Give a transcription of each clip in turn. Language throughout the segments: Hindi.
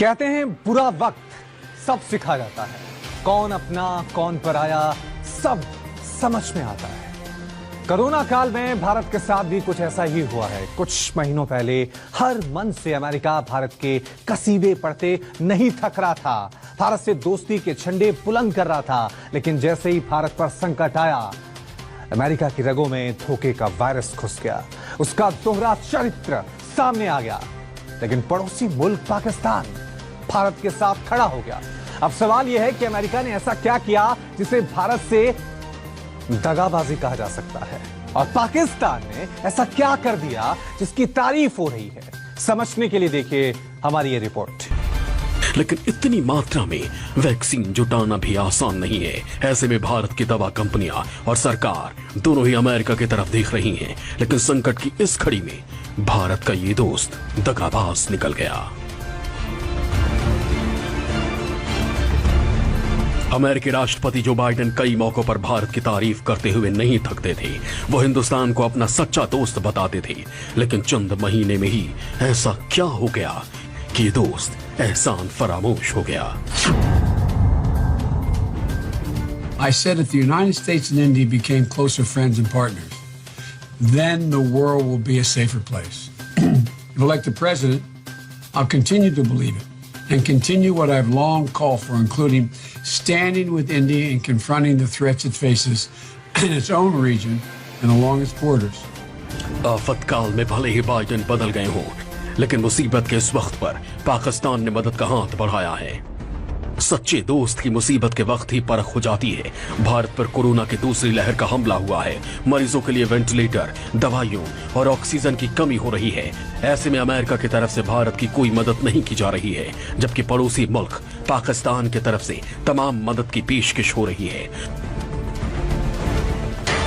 कहते हैं बुरा वक्त सब सिखा जाता है, कौन अपना कौन पराया सब समझ में आता है। कोरोना काल में भारत के साथ भी कुछ ऐसा ही हुआ है। कुछ महीनों पहले हर मन से अमेरिका भारत के कसीदे पढ़ते नहीं थक रहा था, भारत से दोस्ती के झंडे बुलंद कर रहा था। लेकिन जैसे ही भारत पर संकट आया, अमेरिका की रगों में धोखे का वायरस घुस गया, उसका दोहरा चरित्र सामने आ गया। लेकिन पड़ोसी मुल्क पाकिस्तान भारत के साथ खड़ा हो गया। अब सवाल यह है कि अमेरिका ने ऐसा क्या किया जिसे भारत से दगाबाजी कहा जा सकता है, और पाकिस्तान ने ऐसा क्या कर दिया जिसकी तारीफ हो रही है। समझने के लिए देखिए हमारी ये रिपोर्ट। लेकिन इतनी मात्रा में वैक्सीन जुटाना भी आसान नहीं है। ऐसे में भारत की दवा कंपनियां और सरकार दोनों ही अमेरिका की तरफ देख रही हैं। लेकिन संकट की इस घड़ी में भारत का ये दोस्त दगाबाज निकल गया। अमेरिकी राष्ट्रपति जो बाइडेन कई मौकों पर भारत की तारीफ करते हुए नहीं थकते थे। वो हिंदुस्तान को अपना सच्चा दोस्त बताते थे। लेकिन चंद महीने में ही ऐसा क्या हो गया कि दोस्त एहसान फरामोश हो गया। I said if the United States and India became closer friends and partners, then the world will be a safer place. If elected president, I'll continue to believe it and continue what I've long called for, including standing with India and confronting the threats it faces in its own region and along its borders. आफत काल में भले ही बाइडेन बदल गए हों, लेकिन मुसीबत के इस वक्त पर पाकिस्तान ने मदद का हाथ बढ़ाया है। सच्चे दोस्त की मुसीबत के वक्त ही परख हो जाती है। भारत पर कोरोना की दूसरी लहर का हमला हुआ है। मरीजों के लिए वेंटिलेटर, दवाइयों और ऑक्सीजन की कमी हो रही है। ऐसे में अमेरिका की तरफ से भारत की कोई मदद नहीं की जा रही है, जबकि पड़ोसी मुल्क पाकिस्तान की तरफ से तमाम मदद की पेशकश हो रही है।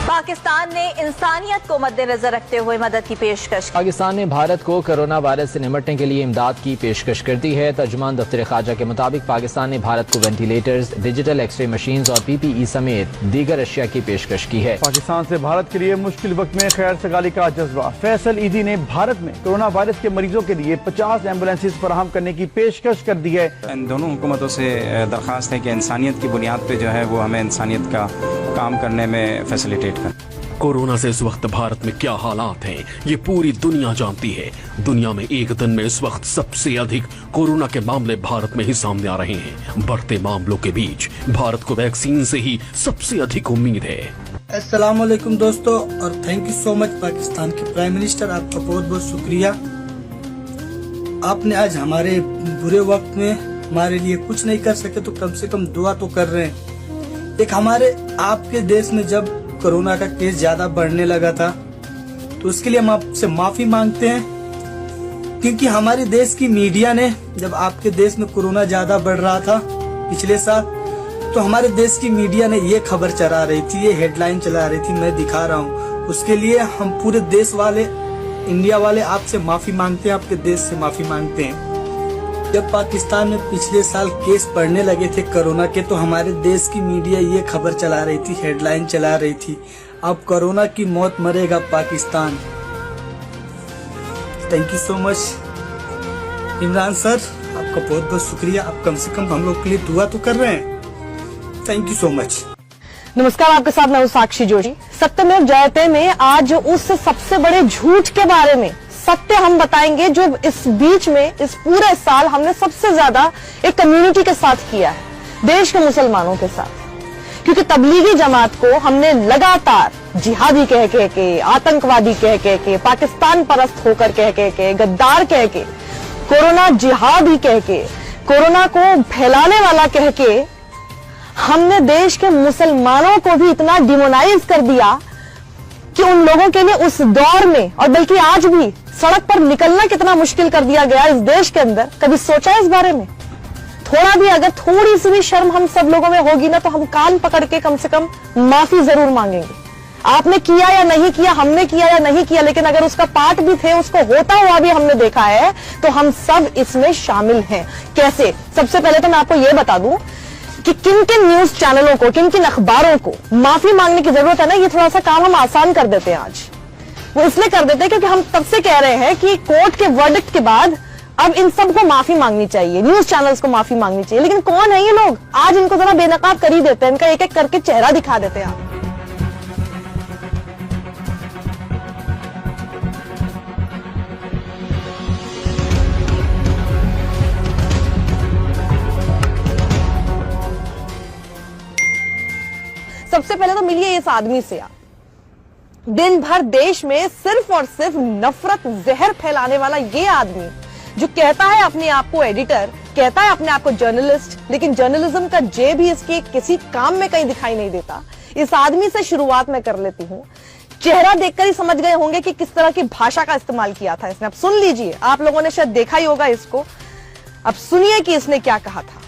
पाकिस्तान ने इंसानियत को मद्देनजर रखते हुए मदद की पेशकश की। पाकिस्तान ने भारत को कोरोना वायरस से निपटने के लिए इमदाद की पेशकश कर दी है। तर्जुमान दफ्तर खारजा के मुताबिक पाकिस्तान ने भारत को वेंटिलेटर्स, डिजिटल एक्सरे मशीन्स और PPE समेत दीगर अशिया की पेशकश की है। पाकिस्तान से भारत के लिए मुश्किल वक्त में खैर सगाली का जज्बा। फैसल ईदी ने भारत में कोरोना वायरस के मरीजों के लिए 50 एम्बुलेंसेज फराहम करने की पेशकश कर दी है। इन दोनों हुकूमतों से दरख्वास्त है कि इंसानियत की बुनियाद पे जो है वो हमें इंसानियत का काम करने में फैसिलिटेट करें। कोरोना से इस वक्त भारत में क्या हालात हैं, ये पूरी दुनिया जानती है। दुनिया में एक दिन में इस वक्त सबसे अधिक कोरोना के मामले भारत में ही सामने आ रहे हैं। बढ़ते मामलों के बीच भारत को वैक्सीन से ही सबसे अधिक उम्मीद है। अस्सलाम वालेकुम दोस्तों, और thank you so much Pakistan के प्राइम मिनिस्टर, आपका बहुत बहुत शुक्रिया। आपने आज हमारे बुरे वक्त में हमारे लिए कुछ नहीं कर सके तो कम से कम दुआ तो कर रहे हैं। एक हमारे आपके देश में जब कोरोना का केस ज्यादा बढ़ने लगा था तो उसके लिए हम आपसे माफी मांगते हैं, क्योंकि हमारे देश की मीडिया ने जब आपके देश में कोरोना ज्यादा बढ़ रहा था पिछले साल, तो हमारे देश की मीडिया ने ये खबर चला रही थी, ये हेडलाइन चला रही थी, मैं दिखा रहा हूँ। उसके लिए हम पूरे देश वाले, इंडिया वाले आपसे माफी मांगते हैं, आपके देश से माफी मांगते हैं। जब पाकिस्तान में पिछले साल केस बढ़ने लगे थे कोरोना के, तो हमारे देश की मीडिया ये खबर चला रही थी, हेडलाइन चला रही थी, अब कोरोना की मौत मरेगा Pakistan. Thank you so much Imran sir, आपका बहुत बहुत शुक्रिया। आप कम से कम हम लोग के लिए दुआ तो कर रहे हैं। Thank you so much. नमस्कार, आपके साथ मैं हूं साक्षी जोशी। सत्यमेव जयते में आज उस सबसे बड़े झूठ के बारे में सत्य हम बताएंगे जो इस बीच में, इस पूरे साल हमने सबसे ज्यादा एक कम्युनिटी के साथ किया है, देश के मुसलमानों के साथ। क्योंकि तबलीगी जमात को हमने लगातार जिहादी कह के, आतंकवादी कह के, पाकिस्तान परस्त होकर कह के, गद्दार कह के, कोरोना जिहादी कह के, कोरोना को फैलाने वाला कह के, हमने देश के मुसलमानों को भी इतना डिमोनाइज कर दिया कि उन लोगों के लिए उस दौर में, और बल्कि आज भी, सड़क पर निकलना कितना मुश्किल कर दिया गया इस देश के अंदर। कभी सोचा इस बारे में? थोड़ा भी, अगर थोड़ी सी भी शर्म हम सब लोगों में होगी ना, तो हम कान पकड़ के कम से कम माफी जरूर मांगेंगे। आपने किया या नहीं किया, हमने किया या नहीं किया, लेकिन अगर उसका पार्ट भी थे, उसको होता हुआ भी हमने देखा है, तो हम सब इसमें शामिल हैं। कैसे? सबसे पहले तो मैं आपको यह बता दूं कि किन किन न्यूज चैनलों को, किन किन अखबारों को माफी मांगने की जरूरत है ना, ये थोड़ा सा काम हम आसान कर देते हैं आज। वो इसलिए कर देते हैं क्योंकि हम तब से कह रहे हैं कि कोर्ट के वर्डिक्ट के बाद अब इन सबको माफी मांगनी चाहिए, न्यूज चैनल्स को माफी मांगनी चाहिए। लेकिन कौन है ये लोग? आज इनको जरा बेनकाब कर ही देते हैं, इनका एक एक करके चेहरा दिखा देते हैं आप। सबसे पहले तो मिलिए इस आदमी से आप। दिन भर देश में सिर्फ और सिर्फ नफरत जहर फैलाने वाला ये आदमी जो कहता है अपने आप को एडिटर, कहता है अपने आप को जर्नलिस्ट, लेकिन जर्नलिज्म का जे भी इसके किसी काम में कहीं दिखाई नहीं देता। इस आदमी से शुरुआत मैं कर लेती हूँ। चेहरा देखकर ही समझ गए होंगे कि किस तरह की भाषा का इस्तेमाल किया था इसने। अब सुन लीजिए, आप लोगों ने शायद देखा ही होगा इसको। अब सुनिए कि इसने क्या कहा था।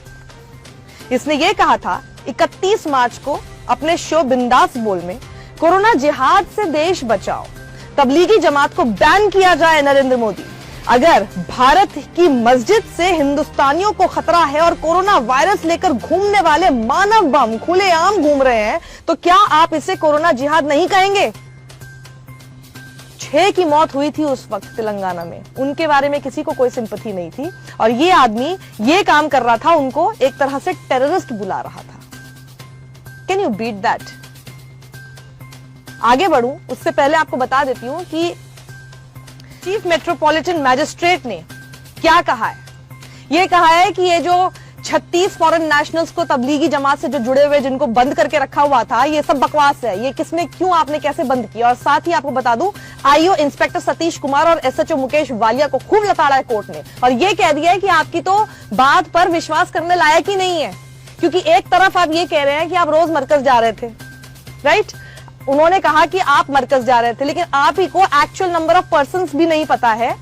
इसने ये कहा था 31 मार्च को अपने शो बिंदास बोल में, कोरोना जिहाद से देश बचाओ, तबलीगी जमात को बैन किया जाए नरेंद्र मोदी। अगर भारत की मस्जिद से हिंदुस्तानियों को खतरा है और कोरोना वायरस लेकर घूमने वाले मानव बम खुलेआम घूम रहे हैं, तो क्या आप इसे कोरोना जिहाद नहीं कहेंगे? 6 की मौत हुई थी उस वक्त तेलंगाना में, उनके बारे में किसी को कोई सिंपैथी नहीं थी और ये आदमी ये काम कर रहा था, उनको एक तरह से टेररिस्ट बुला रहा था। Can you beat that? आगे बढ़ूं उससे पहले आपको बता देती हूं कि चीफ मेट्रोपॉलिटन मैजिस्ट्रेट ने क्या कहा है। यह कहा है कि ये जो 36 फॉरेन नेशनल्स को तबलीगी जमात से जो जुड़े हुए, जिनको बंद करके रखा हुआ था, ये सब बकवास है। ये किसने, क्यों, आपने कैसे बंद किया? और साथ ही आपको बता दूं, आईओ इंस्पेक्टर सतीश कुमार और एसएचओ मुकेश वालिया को खूब लताड़ा है कोर्ट ने और ये कह दिया है कि आपकी तो बात पर विश्वास करने लायक ही नहीं है, क्योंकि एक तरफ आप ये कह रहे हैं कि आप रोज मरकज जा रहे थे, राइट? उन्होंने कहा कि आप मरकज जा रहे थे, लेकिन आप ही को एक्चुअल नंबर ऑफ पर्संस भी नहीं पता है।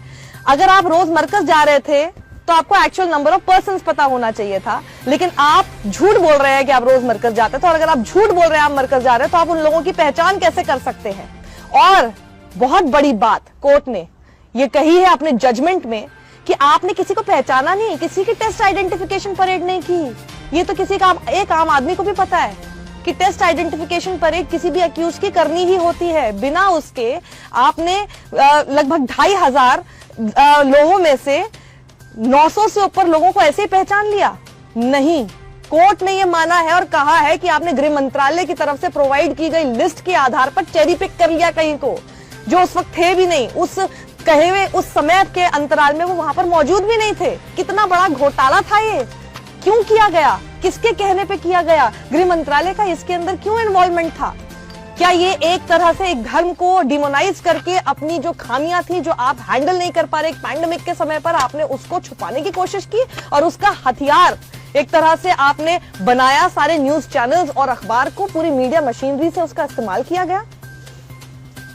अगर आप रोज मरकज जा रहे थे तो आपको एक्चुअल नंबर ऑफ पर्संस पता होना चाहिए था, लेकिन आप झूठ बोल रहे हैं कि आप रोज मरकज जाते थे। और अगर आप झूठ बोल रहे हैं आप मरकज जा रहे हैं, तो आप उन लोगों की पहचान कैसे कर सकते हैं? और बहुत बड़ी बात कोर्ट ने ये कही है अपने जजमेंट में कि आपने किसी को पहचाना नहीं, किसी की टेस्ट आइडेंटिफिकेशन परेड नहीं की। ये तो किसी का एक आम आदमी को भी पता है कि टेस्ट आइडेंटिफिकेशन परेड किसी भी अक्यूज की करनी ही होती है। बिना उसके आपने लगभग 2500 लोगों में से 900 से ऊपर लोगों को ऐसे ही पहचान लिया? नहीं, कोर्ट ने यह माना है और कहा है कि आपने गृह मंत्रालय की तरफ से प्रोवाइड की गई लिस्ट के आधार पर चेरी पिक कर लिया कहीं को, जो उस वक्त थे भी नहीं, उस कहे हुए उस समय के अंतराल में वो वहां पर मौजूद भी नहीं थे। कितना बड़ा घोटाला था ये, क्यों किया गया, किसके कहने पे किया गया, गृह मंत्रालय का इसके अंदर क्यों इन्वॉल्वमेंट था? क्या ये एक तरह से एक धर्म को डिमोनाइज करके अपनी जो खामियां थी, जो आप हैंडल नहीं कर पा रहे एक पैंडेमिक के समय पर, आपने उसको छुपाने की कोशिश की और उसका हथियार एक तरह से आपने बनाया सारे न्यूज चैनल्स और अखबार को, पूरी मीडिया मशीनरी से उसका इस्तेमाल किया गया।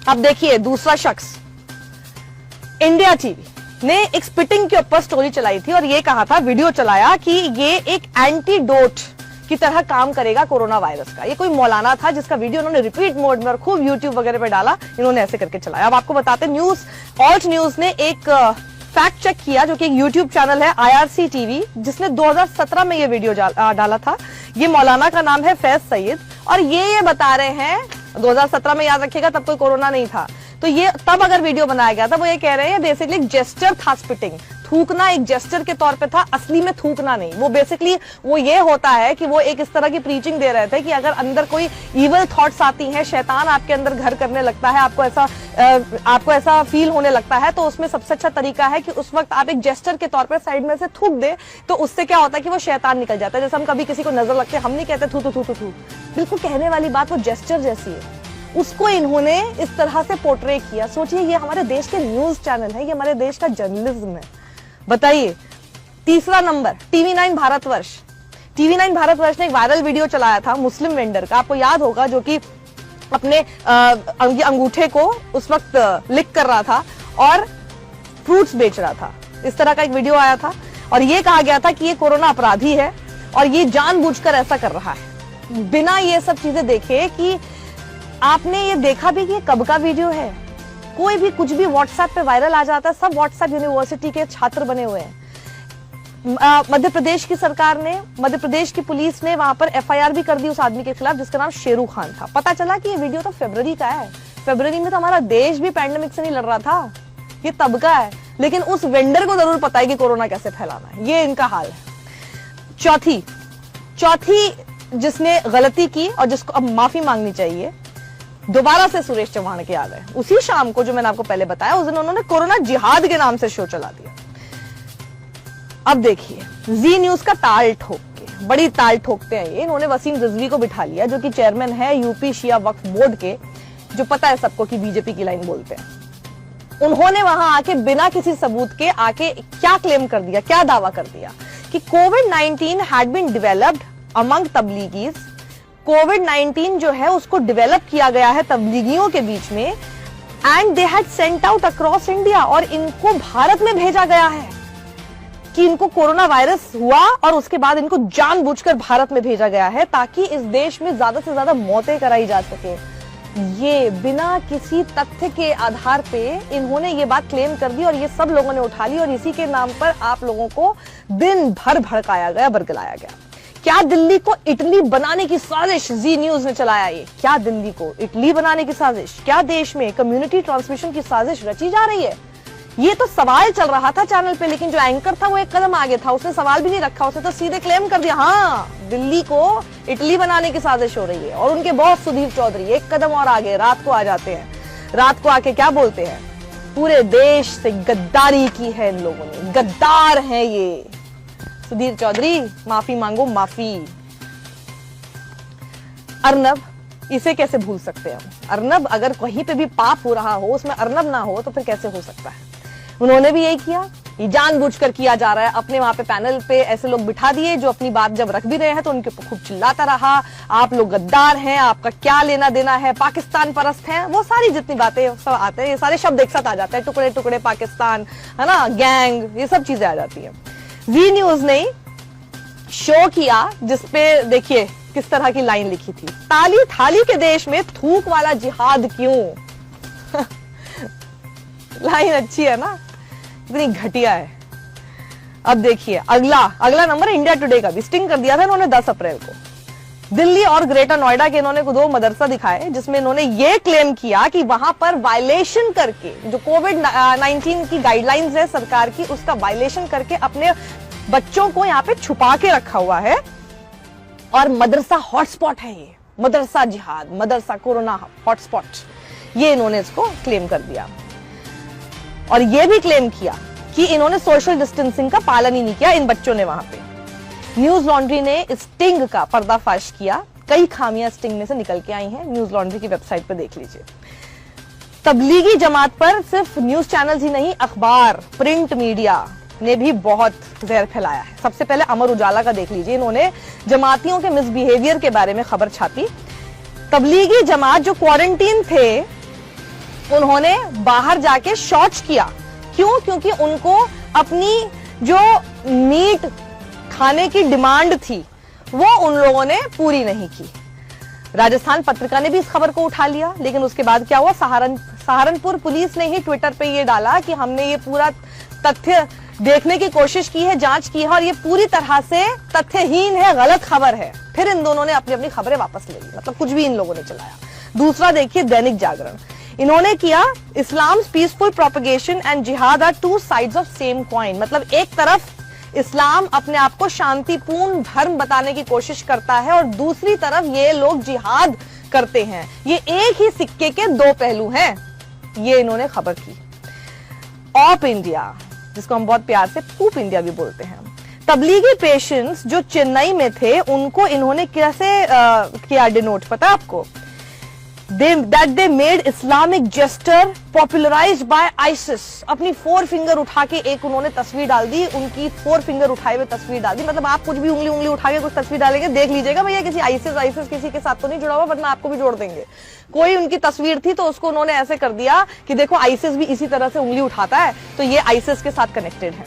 अब देखिए दूसरा शख्स, इंडिया टीवी ने एक स्पिटिंग के ऊपर स्टोरी चलाई थी और ये कहा था, वीडियो चलाया कि ये एक एंटीडोट की तरह काम करेगा कोरोना वायरस का। ये कोई मौलाना था जिसका वीडियो उन्होंने रिपीट मोड में और खूब यूट्यूब वगैरह पे डाला, इन्होंने ऐसे करके चलाया। अब आपको बताते हैं, ऑल्ट न्यूज ने एक फैक्ट चेक किया, जो कि एक यूट्यूब चैनल है IRC टीवी, जिसने 2017 में ये वीडियो डाला था। ये मौलाना का नाम है फैज सईद और ये बता रहे हैं 2017 में, याद रखिएगा तब कोई कोरोना नहीं था, तो ये तब अगर वीडियो बनाया गया था, वो ये कह रहे हैं बेसिकली एक जेस्चर था, स्पिटिंग, थूकना एक जेस्चर के तौर पे था, असली में थूकना नहीं। वो बेसिकली वो ये होता है कि वो एक इस तरह की प्रीचिंग दे रहे थे कि अगर अंदर कोई इविल थॉट्स आती हैं, शैतान आपके अंदर घर करने लगता है, आपको ऐसा फील होने लगता है, तो उसमें सबसे अच्छा तरीका है कि उस वक्त आप एक जेस्चर के तौर पर साइड में से थूक दे, तो उससे क्या होता है कि वो शैतान निकल जाता है। जैसे हम कभी किसी को नजर लगते हैं, हम नहीं कहते थू थू थू थू थू, बिल्कुल कहने वाली बात वो जेस्चर जैसी है, उसको इन्होंने इस तरह से पोर्ट्रे किया। सोचिए, ये हमारे देश के न्यूज चैनल है, ये हमारे देश का जर्नलिज्म है। बताइए तीसरा number, TV9 Bharatvarsh. TV9 Bharatvarsh ने एक वायरल वीडियो चलाया था मुस्लिम वेंडर का, आपको याद होगा, जो कि अपने अंगूठे को उस वक्त लिक कर रहा था और फ्रूट्स बेच रहा था। इस तरह का एक वीडियो आया था और ये कहा गया था कि ये कोरोना अपराधी है और ये जानबूझकर ऐसा कर रहा है, बिना ये सब चीजें देखे कि आपने ये देखा भी कि ये कब का वीडियो है। कोई भी कुछ भी व्हाट्सएप पे वायरल आ जाता है, सब व्हाट्सएप यूनिवर्सिटी के छात्र बने हुए हैं। मध्य प्रदेश की सरकार ने, मध्य प्रदेश की पुलिस ने वहां पर FIR भी कर दी उस आदमी के खिलाफ जिसका नाम शेरू खान था। पता चला कि ये वीडियो तो फरवरी का है, फरवरी में तो हमारा देश भी पैंडेमिक से नहीं लड़ रहा था, ये तब का है। लेकिन उस वेंडर को जरूर पता है कि कोरोना कैसे फैलाना है। ये इनका हाल है। चौथी जिसने गलती की और जिसको अब माफी मांगनी चाहिए, दोबारा से सुरेश चौहान के आ गए। उसी शाम को जो मैंने आपको पहले बताया, उस दिन उन्होंने कोरोना जिहाद के नाम से शो चला दिया। अब देखिए, जी न्यूज का ताल ठोक के, बड़ी ताल ठोकते हैं ये। इन्होंने वसीम रिजवी को बिठा लिया, जो कि चेयरमैन है यूपी शिया वक्फ बोर्ड के, जो पता है सबको कि बीजेपी की लाइन बोलते हैं। उन्होंने वहां आके बिना किसी सबूत के आके क्या क्लेम कर दिया, क्या दावा कर दिया कि कोविड-19 हैड बीन डेवलप्ड अमंग तबलीगीज। कोविड-19 जो है उसको डेवलप किया गया है तबलीगियों के बीच में, and they had sent out across India, और इनको भारत में भेजा गया है कि इनको कोरोना वायरस हुआ और उसके बाद इनको जानबूझकर भारत में भेजा गया है ताकि इस देश में ज्यादा से ज्यादा मौतें कराई जा सके। ये बिना किसी तथ्य के आधार पे इन्होंने ये बात क्लेम कर दी और ये सब लोगों ने उठा ली, और इसी के नाम पर आप लोगों को दिन भर भड़काया गया, बरगलाया गया। क्या दिल्ली को इटली बनाने की साजिश जी न्यूज ने चलाया? ये क्या दिल्ली को इटली बनाने की साजिश? क्या देश में कम्युनिटी ट्रांसमिशन की साजिश रची जा रही है? ये तो सवाल चल रहा था चैनल पे, लेकिन जो एंकर था वो एक कदम आगे था, उसने सवाल भी नहीं रखा, उसने तो सीधे क्लेम कर दिया, हाँ दिल्ली को इटली बनाने की साजिश हो रही है। और उनके बॉस सुधीर चौधरी एक कदम और आगे रात को आ जाते हैं। रात को आके क्या बोलते हैं? पूरे देश से गद्दारी की है इन लोगों ने, गद्दार हैं ये। सुधीर चौधरी माफी मांगो, माफी। अर्नब, इसे कैसे भूल सकते हैं हम? अर्नब, अगर कहीं पे भी पाप हो रहा हो उसमें अर्नब ना हो तो फिर कैसे हो सकता है? उन्होंने भी यही किया, ये जानबूझकर किया जा रहा है। अपने वहां पे पैनल पे ऐसे लोग बिठा दिए जो अपनी बात जब रख भी रहे हैं तो उनके ऊपर खूब चिल्लाता रहा, आप लोग गद्दार हैं, आपका क्या लेना देना है, पाकिस्तान परस्त हैं, वो सारी जितनी बातें सब आते हैं, ये सारे शब्द एक साथ आ जाते हैं, टुकड़े टुकड़े पाकिस्तान, है ना, गैंग, ये सब चीजें आ जाती है। जी न्यूज ने शो किया जिसपे देखिए किस तरह की लाइन लिखी थी, ताली थाली के देश में थूक वाला जिहाद क्यों? लाइन अच्छी है ना, इतनी घटिया है। अब देखिए अगला नंबर इंडिया टुडे का भी स्टिंग कर दिया था इन्होंने 10 अप्रैल को। दिल्ली और ग्रेटर नोएडा के इन्होंने 2 मदरसा दिखाए जिसमें इन्होंने ये क्लेम किया कि वहां पर वायलेशन करके, जो कोविड-19 की गाइडलाइंस है सरकार की, उसका वायलेशन करके अपने बच्चों को यहाँ पे छुपा के रखा हुआ है, और मदरसा हॉटस्पॉट है ये, मदरसा जिहाद, मदरसा कोरोना हॉटस्पॉट, ये इन्होंने इसको क्लेम कर दिया। और ये भी क्लेम किया कि इन्होंने सोशल डिस्टेंसिंग का पालन ही नहीं किया इन बच्चों ने वहां पे। न्यूज लॉन्ड्री ने स्टिंग का पर्दाफाश किया, कई खामियां स्टिंग में से निकल के आई हैं, न्यूज लॉन्ड्री की वेबसाइट पर देख लीजिए। तबलीगी जमात पर सिर्फ न्यूज चैनल्स ही नहीं, अखबार, प्रिंट मीडिया ने भी बहुत जहर फैलाया है। सबसे पहले अमर उजाला का देख लीजिए, इन्होंने जमातियों के मिसबिहेवियर के बारे में खबर छापी। तबलीगी जमात जो क्वारंटीन थे उन्होंने बाहर जाके शौच किया, क्यों? क्योंकि उनको अपनी जो मीट खाने की डिमांड थी वो उन लोगों ने पूरी नहीं की। राजस्थान पत्रिका ने भी इस खबर को उठा लिया, लेकिन उसके बाद क्या हुआ, सहारनपुर पुलिस ने ही ट्विटर पे ये डाला कि हमने ये पूरा तथ्य देखने की कोशिश की है, जांच की है, और ये पूरी तरह से तथ्यहीन है, गलत खबर है। फिर इन दोनों ने अपनी अपनी खबरें वापस ले ली, मतलब कुछ भी इन लोगों ने चलाया। दूसरा देखिए दैनिक जागरण, इन्होंने किया Islam's peaceful propagation and jihad are 2 sides of same coin, मतलब एक तरफ इस्लाम अपने आप को शांतिपूर्ण धर्म बताने की कोशिश करता है और दूसरी तरफ ये लोग जिहाद करते हैं, ये एक ही सिक्के के 2 पहलू हैं। ये इन्होंने खबर की। ऑप इंडिया, जिसको हम बहुत प्यार से पूप इंडिया भी बोलते हैं, तबलीगी पेशेंट्स जो चेन्नई में थे उनको इन्होंने कैसे किया डिनोट, पता है आपको? They made Islamic gesture popularized by ISIS। अपनी 4 फिंगर उठा के एक उन्होंने तस्वीर डाल दी, उनकी 4 फिंगर उठाए हुए तस्वीर डाल दी। मतलब आप कुछ भी उंगली उठा के कुछ तस्वीर डालेंगे, देख लीजिएगा भैया किसी आईसिस किसी के साथ तो नहीं जुड़ा हुआ, वरना आपको भी जोड़ देंगे। कोई उनकी तस्वीर थी तो उसको उन्होंने ऐसे कर दिया कि देखो आईसिस भी इसी तरह से उंगली उठाता है, तो ये आईसिस के साथ कनेक्टेड है।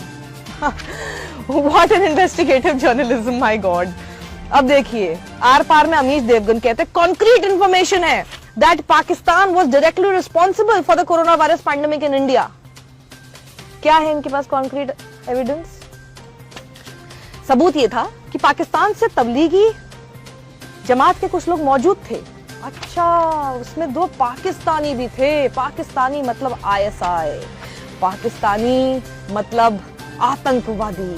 What an investigative journalism, my God. अब देखिए आर पार में अमीश देवगन कहते हैं कॉन्क्रीट इंफॉर्मेशन है that Pakistan was directly responsible for the coronavirus pandemic in India। क्या है इनके पास कॉन्क्रीट एविडेंस? सबूत ये था कि पाकिस्तान से तबलीगी जमात के कुछ लोग मौजूद थे। अच्छा, उसमें 2 पाकिस्तानी भी थे, पाकिस्तानी मतलब ISI। पाकिस्तानी मतलब आतंकवादी,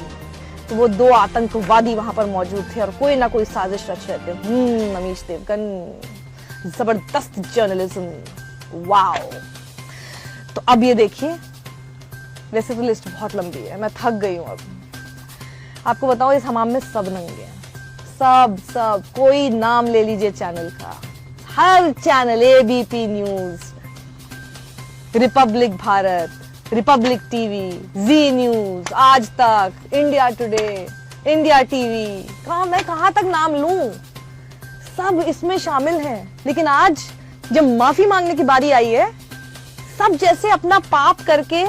तो वो 2 आतंकवादी वहां पर मौजूद थे और कोई ना कोई साजिश रच रहे थे। अमीश देवगन, जबरदस्त जर्नलिज्म, वाओ। तो अब ये देखिए, वैसे तो लिस्ट बहुत लंबी है, मैं थक गई हूं। अब आपको बताओ, इस हमाम में सब नंगे हैं, सब कोई नाम ले लीजिए चैनल का, हर channel, ABP News, Republic Bharat, Republic TV, Zee News, Aaj Tak, India today, India TV, मैं कहां तक नाम लूं, सब इसमें शामिल हैं। लेकिन आज जब माफी मांगने की बारी आई है, सब जैसे अपना पाप करके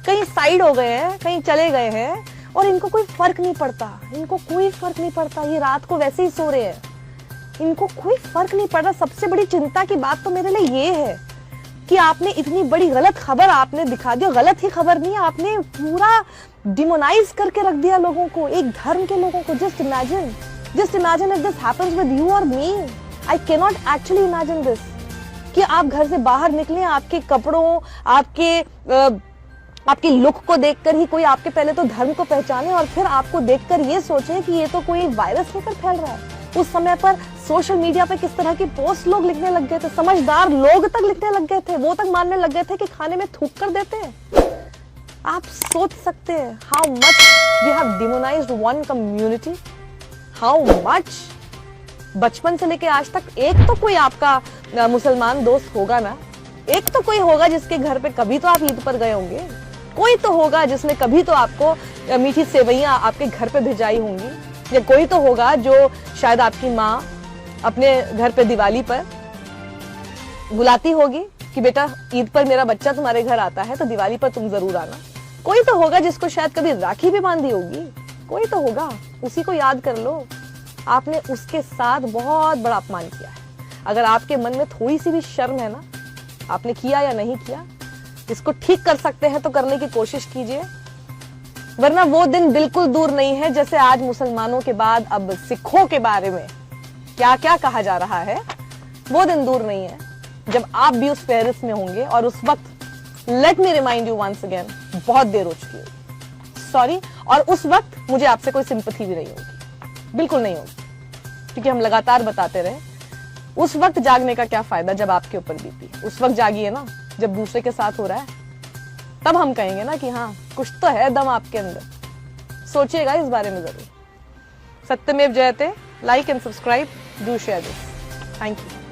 कहीं साइड हो गए हैं, कहीं चले गए हैं और इनको कोई फर्क नहीं पड़ता, इनको कोई फर्क नहीं पड़ता। ये रात को वैसे ही सो रहे हैं, इनको कोई फर्क नहीं पड़ रहा। सबसे बड़ी चिंता की बात तो मेरे लिए ये है कि आपने इतनी बड़ी गलत खबर आपने दिखा दी। गलत ही खबर नहीं है, आपने पूरा डिमोनाइज करके रख दिया लोगों को, एक धर्म के लोगों को। Just imagine if this happens with you और me. I can not actually imagine this, कि आप घर से बाहर निकले, आपके कपड़ों, आपके लुक को देखकर ही कोई आपके पहले तो धर्म को पहचाने और फिर आपको देखकर ये सोचे कि ये तो कोई वायरस लेकर फैल रहा है। उस समय पर सोशल मीडिया पे किस तरह की पोस्ट लोग लिखने लग गए थे, समझदार लोग तक लिखने लग गए थे, वो तक मानने लग गए थे कि खाने में थूक कर देते हैं। आप सोच सकते हैं how much we have demonised one community, how much. बचपन से लेके आज तक एक तो कोई आपका मुसलमान दोस्त होगा ना, एक तो कोई होगा जिसके घर पे कभी तो आप ईद पर गए होंगे, कोई तो होगा जिसने कभी तो आपको मीठी सेवइयां आपके घर पे भिजाई होंगी, या कोई तो होगा जो शायद आपकी माँ अपने घर पे दिवाली पर बुलाती होगी कि बेटा ईद पर मेरा बच्चा तुम्हारे घर आता है तो दिवाली पर तुम जरूर आना। कोई तो होगा जिसको शायद कभी राखी भी बांधी होगी, कोई तो होगा, उसी को याद कर लो। आपने उसके साथ बहुत बड़ा अपमान किया है। अगर आपके मन में थोड़ी सी भी शर्म है ना, आपने किया या नहीं किया, इसको ठीक कर सकते हैं तो करने की कोशिश कीजिए, वरना वो दिन बिल्कुल दूर नहीं है जैसे आज मुसलमानों के बाद अब सिखों के बारे में क्या क्या कहा जा रहा है। वो दिन दूर नहीं है जब आप भी उस फेहरिस्त में होंगे, और उस वक्त let me remind you once again, बहुत देर हो चुकी होगी, सॉरी। और उस वक्त मुझे आपसे कोई सिंपैथी भी नहीं होगी, बिल्कुल नहीं होगी, क्योंकि हम लगातार बताते रहे उस वक्त जागने का क्या फायदा जब आपके ऊपर बीती। उस वक्त जागिए ना जब दूसरे के साथ हो रहा है, तब हम कहेंगे ना कि हाँ कुछ तो है दम आपके अंदर। सोचिएगा इस बारे में जरूर। सत्यमेव जयते, like and subscribe, do share this. Thank you.